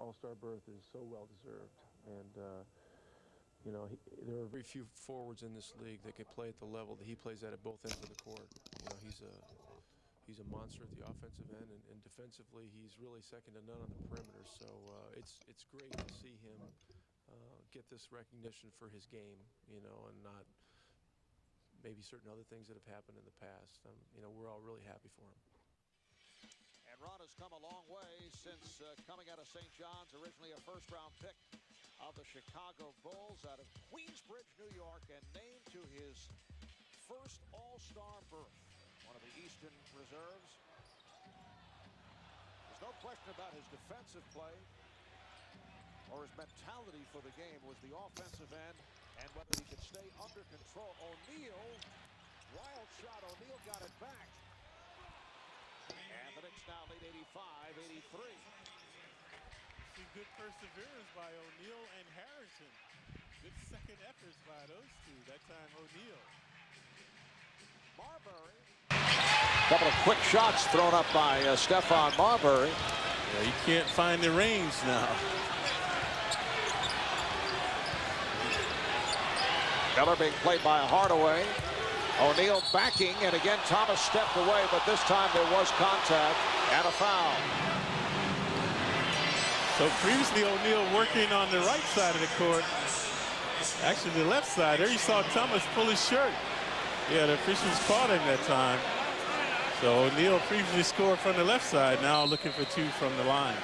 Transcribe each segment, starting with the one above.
All-Star berth is so well deserved, and you know, there are very few forwards in this league that can play at the level that he plays at both ends of the court. You know, he's a monster at the offensive end, and defensively, he's really second to none on the perimeter. So it's great to see him get this recognition for his game, you know, and not maybe certain other things that have happened in the past. You know, we're all really happy for him. And Ron has come a long way since coming out of St. John's, originally a first-round pick of the Chicago Bulls out of Queensbridge, New York, and named to his first All-Star berth, one of the Eastern reserves. There's no question about his defensive play or his mentality for the game. Was the offensive end and whether he could stay under control. O'Neal, wild shot. O'Neal got it back. And the Knicks now lead 85-83. See good perseverance by O'Neal and Harrison. Good second efforts by those two. That time O'Neal. Marbury. A couple of quick shots thrown up by Stephon Marbury. Yeah, he can't find the range now. Miller being played by Hardaway. O'Neal backing, and again Thomas stepped away, but this time there was contact and a foul. So previously O'Neal working on the right side of the court. Actually the left side. There you saw Thomas pull his shirt. Yeah, the officials caught him that time. So O'Neal previously scored from the left side, now looking for two from the line.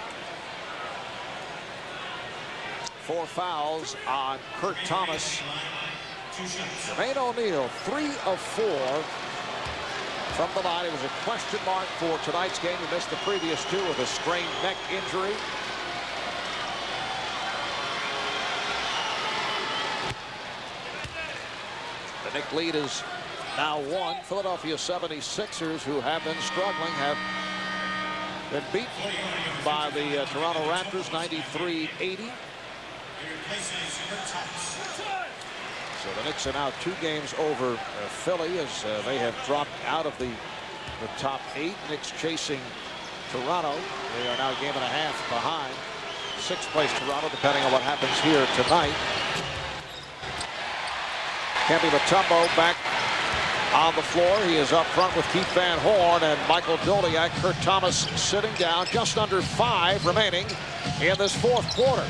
4 fouls on Kurt Thomas. Jermaine O'Neal, 3 of 4 from the line. It was a question mark for tonight's game. He missed the previous 2 with a sprained neck injury. The Knicks lead is now 1. Philadelphia 76ers, who have been struggling, have been beaten by the Toronto Raptors 93-80. So the Knicks are now 2 games over Philly as they have dropped out of the top 8. Knicks chasing Toronto. They are now a game and a half behind 6th place Toronto, depending on what happens here tonight. Kemby Mutombo back on the floor. He is up front with Keith Van Horn and Michael Doliak. Kurt Thomas sitting down. Just under 5 remaining in this 4th quarter.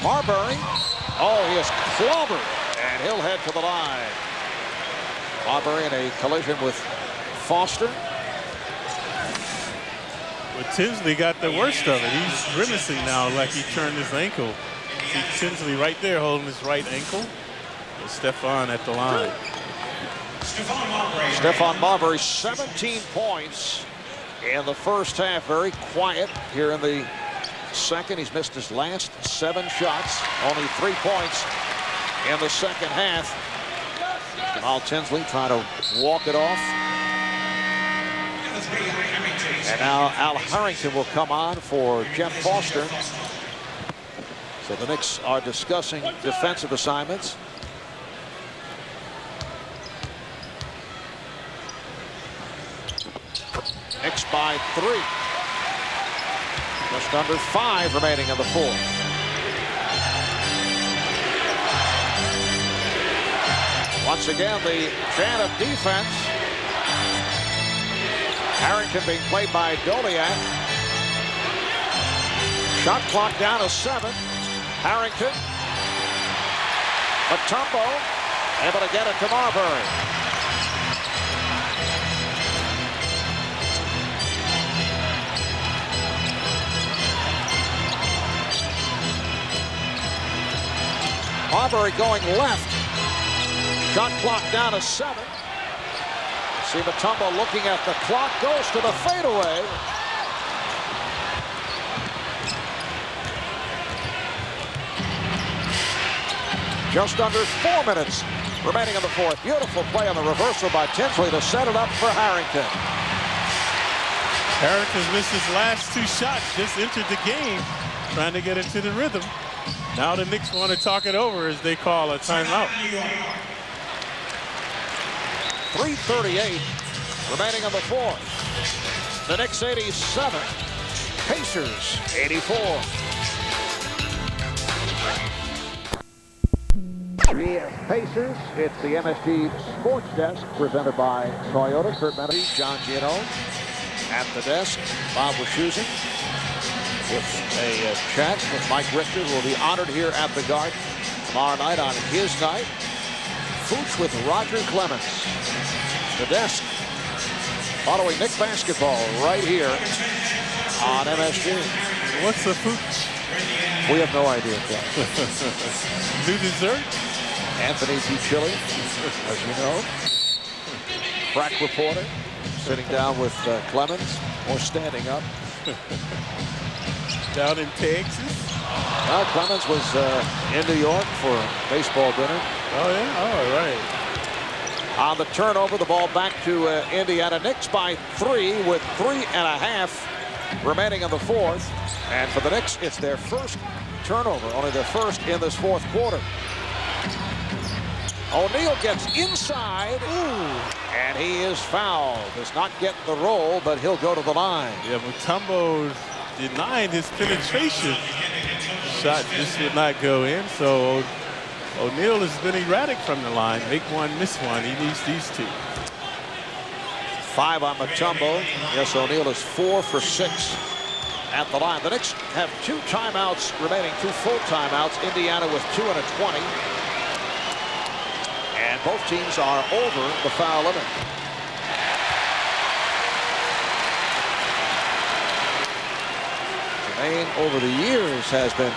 Marbury, he is clobbered, and he'll head to the line. Marbury in a collision with Foster. But Tinsley got the worst of it. He's grimacing now like he turned his ankle. See Tinsley right there holding his right ankle. And Stephon at the line. Stephon Marbury, 17 points in the first half. Very quiet here in the second. He's missed his last 7 shots. Only 3 points in the second half. Jamal Tinsley trying to walk it off. And now Al Harrington will come on for Jeff Foster. So the Knicks are discussing defensive assignments. Knicks by 3. Just under 5 remaining in the 4th. Once again, the chant of defense. Harrington being played by Doliak. Shot clock down to 7. Harrington. Mutombo able to get it to Marbury. Marbury going left. Shot clock down to 7. See Mutombo looking at the clock. Goes to the fadeaway. Just under 4 minutes remaining in the 4th. Beautiful play on the reversal by Tinsley to set it up for Harrington. Harrington's missed his last 2 shots. Just entered the game trying to get into the rhythm. Now the Knicks want to talk it over as they call a timeout. 3:38 remaining in the 4th. The Knicks 87. Pacers 84. Pacers, it's the MSG Sports Desk presented by Toyota. Kurt Menedy, John Gino at the desk. Bob Wischusen with a chat with Mike Richter, who will be honored here at the Garden tomorrow night on his night. Fooch with Roger Clemens. The desk following Knicks basketball right here on MSG. What's the Fooch? We have no idea, John. New dessert? Anthony P. Chili, as you know. Crack reporter, sitting down with Clemens, or standing up. Down in Texas? Well, Clemens was in New York for baseball dinner. Oh, yeah? Oh, right. On the turnover, the ball back to Indiana. Knicks by 3 with 3.5 remaining in the fourth. And for the Knicks, it's their first turnover, only their first in this fourth quarter. O'Neal gets inside, and he is fouled. Does not get the roll, but he'll go to the line. Yeah, Mutombo denied his penetration. Shot just would not go in, so O'Neal has been erratic from the line. Make one, miss one. He needs these two. 5 on Mutombo. Yes, O'Neal is 4 for 6 at the line. The Knicks have 2 timeouts remaining, 2 full timeouts. Indiana with 2 and a 20. And both teams are over the foul limit. Jermaine, over the years, has been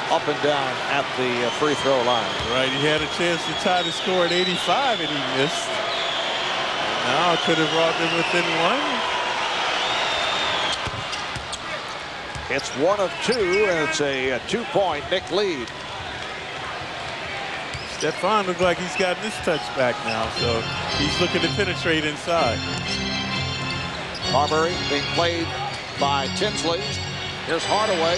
up and down at the free throw line. Right, he had a chance to tie the score at 85, and he missed. Now could have brought them within 1. It's 1 of 2, and it's a 2-point Knick lead. Stephon looks like he's gotten his touch back now, so he's looking to penetrate inside. Marbury being played by Tinsley. Here's Hardaway.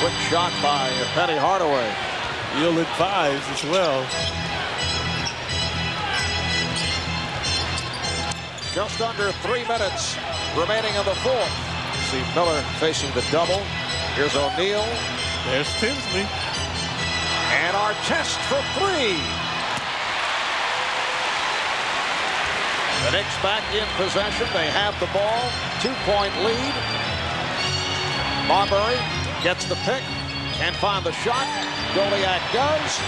Quick shot by Penny Hardaway. He'll advise as well. Just under 3 minutes remaining in the fourth. See Miller facing the double. Here's O'Neal. There's Tinsley. And our test for 3. The Knicks back in possession. They have the ball. 2-point lead. Marbury gets the pick. Can't find the shot. Goliak does.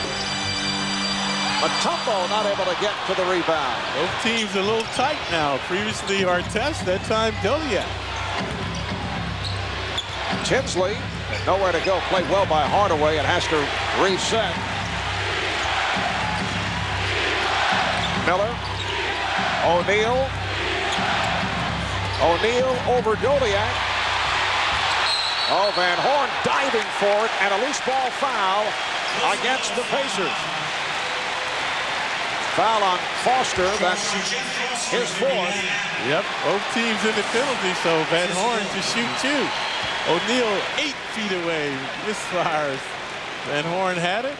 Mutombo not able to get to the rebound. Both teams a little tight now. Previously Artest, that time Goliak. Tinsley, nowhere to go. Played well by Hardaway and has to reset. Miller. O'Neal. O'Neal over Goliak. Oh, Van Horn diving for it, and a loose ball foul against the Pacers. Foul on Foster. That's his 4th. Yep, both teams in the penalty, so Van Horn to shoot 2. O'Neal 8 feet away, misfires. Van Horn had it.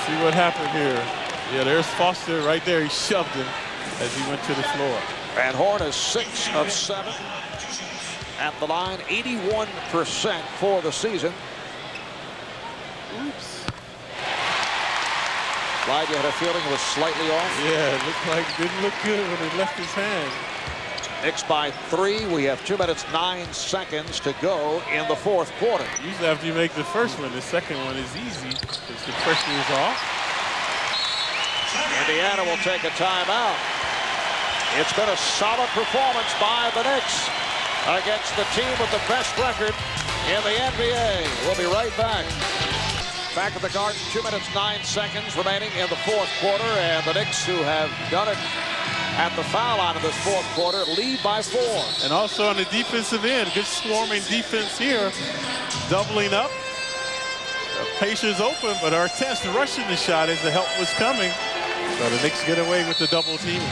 See what happened here. Yeah, there's Foster right there. He shoved him as he went to the floor. Van Horn is 6 of 7 at the line, 81% for the season. Oops. Clyde, you had a feeling it was slightly off? Yeah, it looked like it didn't look good when it left his hand. Knicks by 3. We have 2 minutes 9 seconds to go in the fourth quarter. Usually after you make the first one, the second one is easy because the pressure is off. Indiana will take a timeout. It's been a solid performance by the Knicks against the team with the best record in the NBA. We'll be right back. Back at the Garden, 2 minutes 9 seconds remaining in the fourth quarter, and the Knicks, who have done it at the foul line of this fourth quarter, lead by 4. And also on the defensive end, good swarming defense here, doubling up. The Pacers open, but Artest rushing the shot as the help was coming. So the Knicks get away with the double team.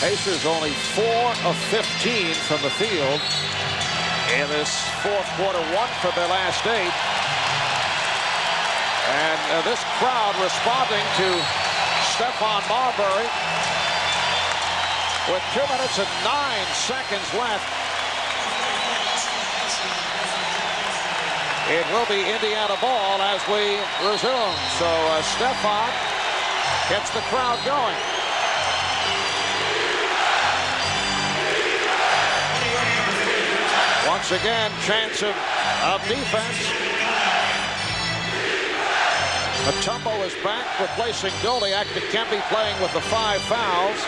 Pacers only 4 of 15 from the field in this fourth quarter, 1 for their last 8. And this crowd responding to Stephon Marbury. with 2 minutes and 9 seconds left. It will be Indiana ball as we resume. So Stefan gets the crowd going. Once again, chance of defense. Matumbo is back, replacing Doliak. Dikembe playing with the 5 fouls.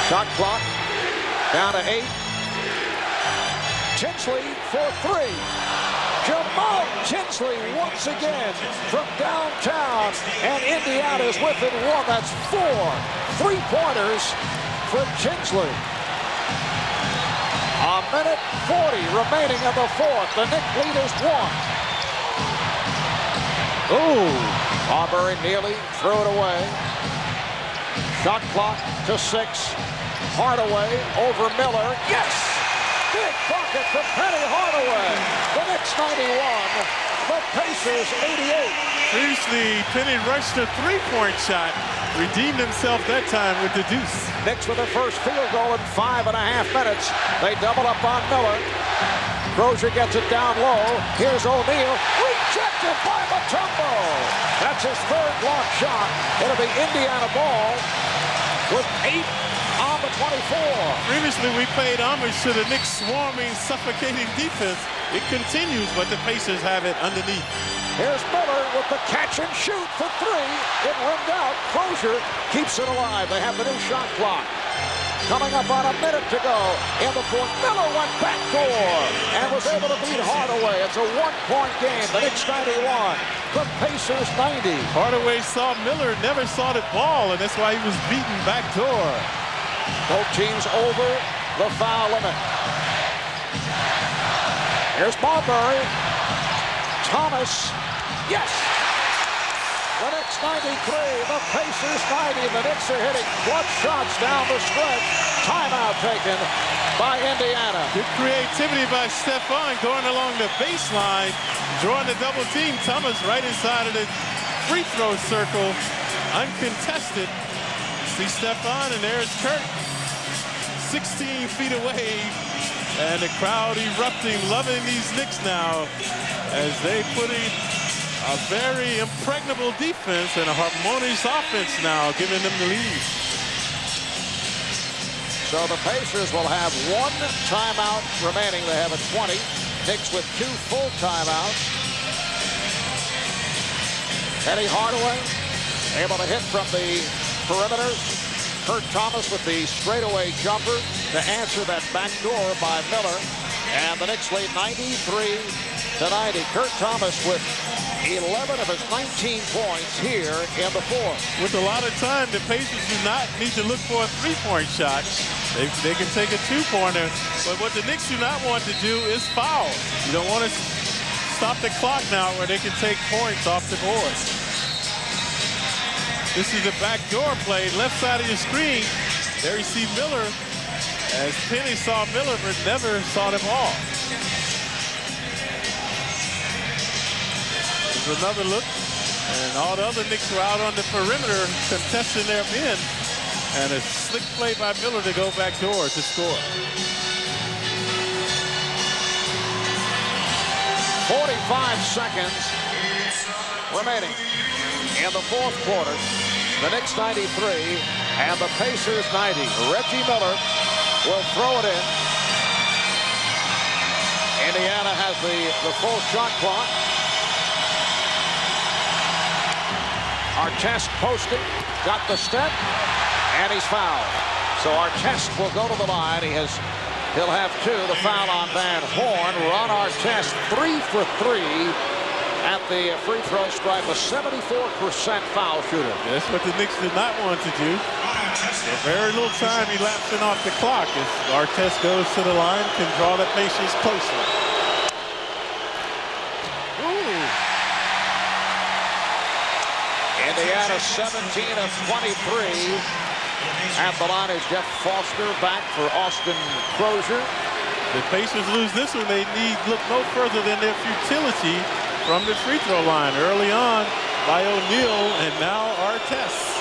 Shot clock down to 8. Tinsley for 3. Jamal Tinsley once again from downtown, and Indiana's within 1. That's 4 3-pointers for Tinsley. A minute 40 remaining in the 4th. The Knicks lead is 1. Ooh, Aubrey nearly threw it away. Shot clock to 6. Hardaway over Miller. Yes! Big bucket for Penny Hardaway. The Knicks 91, the Pacers 88. Previously, Penny rushed a 3-point shot, redeemed himself that time with the deuce. Knicks with their first field goal in 5.5 minutes. They double up on Miller. Crozier gets it down low. Here's O'Neal. Rejected by Matumbo. That's his 3rd block shot. It'll be Indiana ball with 8 on the 24. Previously, we paid homage to the Knicks' swarming, suffocating defense. It continues, but the Pacers have it underneath. Here's Miller with the catch and shoot for 3. It rimmed out. Crozier keeps it alive. They have the new shot clock. Coming up on a minute to go in the 4th. Miller went backdoor and was able to beat Hardaway. It's a 1-point game. The Knicks 91. The Pacers 90. Hardaway saw Miller, never saw the ball, and that's why he was beaten backdoor. Both teams over the foul limit. Here's Marbury. Thomas. Yes! The Knicks 93, the Pacers 90. The Knicks are hitting clutch shots down the stretch. Timeout taken by Indiana. Good creativity by Stefan going along the baseline, drawing the double team. Thomas right inside of the free throw circle, uncontested. See Stefan, and there's Kurt, 16 feet away, and the crowd erupting, loving these Knicks now as they put in a very impregnable defense and a harmonious offense now, giving them the lead. So the Pacers will have 1 timeout remaining. They have a 20. Knicks with 2 full timeouts. Penny Hardaway able to hit from the perimeter. Kurt Thomas with the straightaway jumper to answer that backdoor by Miller. And the Knicks lead 93-90. Kurt Thomas with 11 of his 19 points here in the 4th. With a lot of time, the Pacers do not need to look for a 3-point shot. They can take a 2-pointer. But what the Knicks do not want to do is foul. You don't want to stop the clock now where they can take points off the board. This is a backdoor play, left side of your screen. There you see Miller, as Penny saw Miller, but never saw the ball. There's another look, and all the other Knicks were out on the perimeter contesting their men, and a slick play by Miller to go backdoor to score. 45 seconds remaining in the 4th quarter. The Knicks 93 and the Pacers 90. Reggie Miller will throw it in. Indiana has the full shot clock. Artest posting, got the step, and he's fouled. So Artest will go to the line. He'll have 2. The foul on Van Horn. Ron Artest 3 for 3 at the free throw stripe, a 74% foul shooter. That's what the Knicks did not want to do. So very little time elapsing off the clock as Artest goes to the line, can draw the Pacers closer. Ooh. Indiana 17 of 23 At the line is Jeff Foster back for Austin Crozier. The Pacers lose this one. They need look no further than their futility from the free throw line. Early on by O'Neal and now Artest.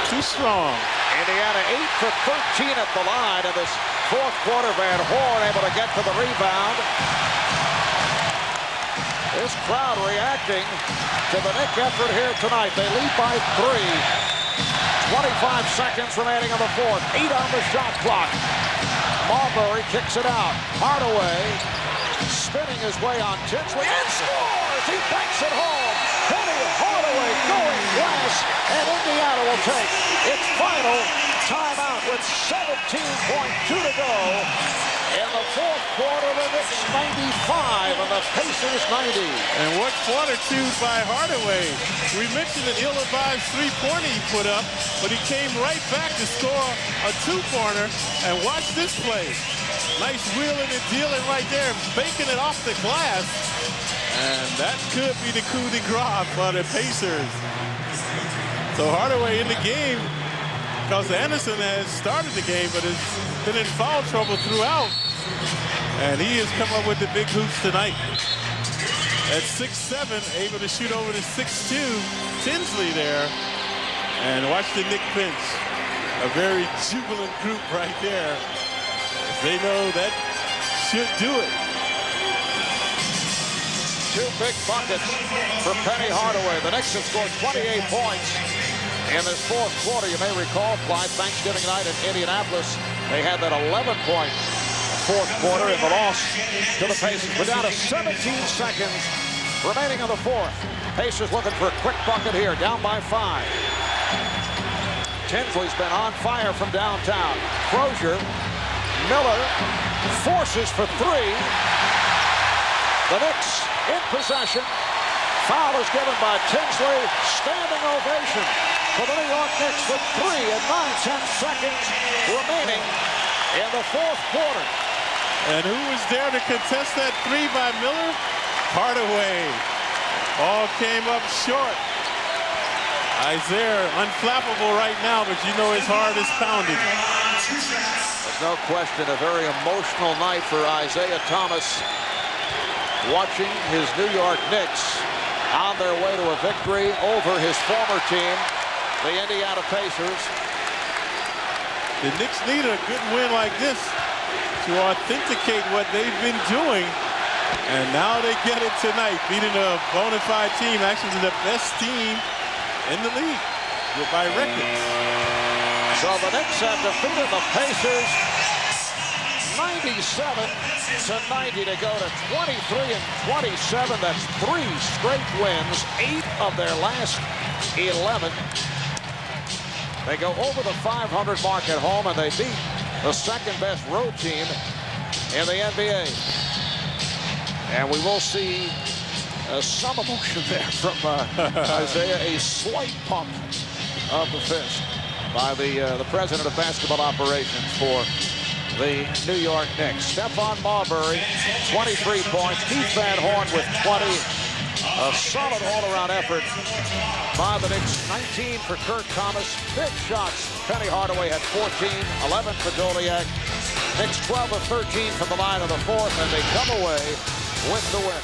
Too strong. Indiana 8 for 13 at the line in this fourth quarter. Van Horn able to get to the rebound. This crowd reacting to the Knicks effort here tonight. They lead by 3. 25 seconds remaining in the fourth. 8 on the shot clock. Marbury kicks it out. Hardaway spinning his way on Tinsley and scores. He banks it home. Penny Hardaway going glass, and Indiana will take its final timeout with 17.2 to go. In the fourth quarter, the Knicks 95 and the Pacers 90. And what fortitude by Hardaway. We mentioned an ill-advised three-pointer he put up, but he came right back to score a two-pointer. And watch this play. Nice wheeling and dealing right there, baking it off the glass. And that could be the coup de grace for the Pacers. So Hardaway in the game, because Anderson has started the game, but has been in foul trouble throughout. And he has come up with the big hoops tonight. At 6'7", able to shoot over to 6'2", Tinsley there. And watch the Knicks bench. A very jubilant group right there. They know that should do it. 2 big buckets for Penny Hardaway. The Knicks have scored 28 points in this fourth quarter. You may recall, Clyde, Thanksgiving night in Indianapolis, they had that 11-point fourth quarter in the loss to the Pacers. We're down to 17 seconds remaining in the fourth. Pacers looking for a quick bucket here, down by 5. Tinsley's been on fire from downtown. Crozier, Miller forces for 3. The Knicks in possession. Foul is given by Tinsley. Standing ovation for the New York Knicks with 3 and 9/10 seconds remaining in the fourth quarter. And who was there to contest that 3 by Miller? Hardaway. All came up short. Isaiah unflappable right now, but you know his heart is pounding. There's no question, a very emotional night for Isaiah Thomas, watching his New York Knicks on their way to a victory over his former team, the Indiana Pacers. The Knicks need a good win like this to authenticate what they've been doing. And now they get it tonight, beating a bona fide team, actually the best team in the league by record. So the Knicks have defeated the Pacers 97-90 to go to 23 and 27. That's 3 straight wins, 8 of their last 11. They go over the 500 mark at home, and they beat the second-best road team in the NBA. And we will see some emotion there from Isaiah, a slight pump of the fist by the president of basketball operations for the New York Knicks. Stephon Marbury, 23 points. Keith Van Horn with 20. A solid all-around effort by the Knicks. 19 for Kurt Thomas. Big shots. Penny Hardaway had 14, 11 for Doliak. Knicks 12 of 13 from the line of the fourth, and they come away with the win.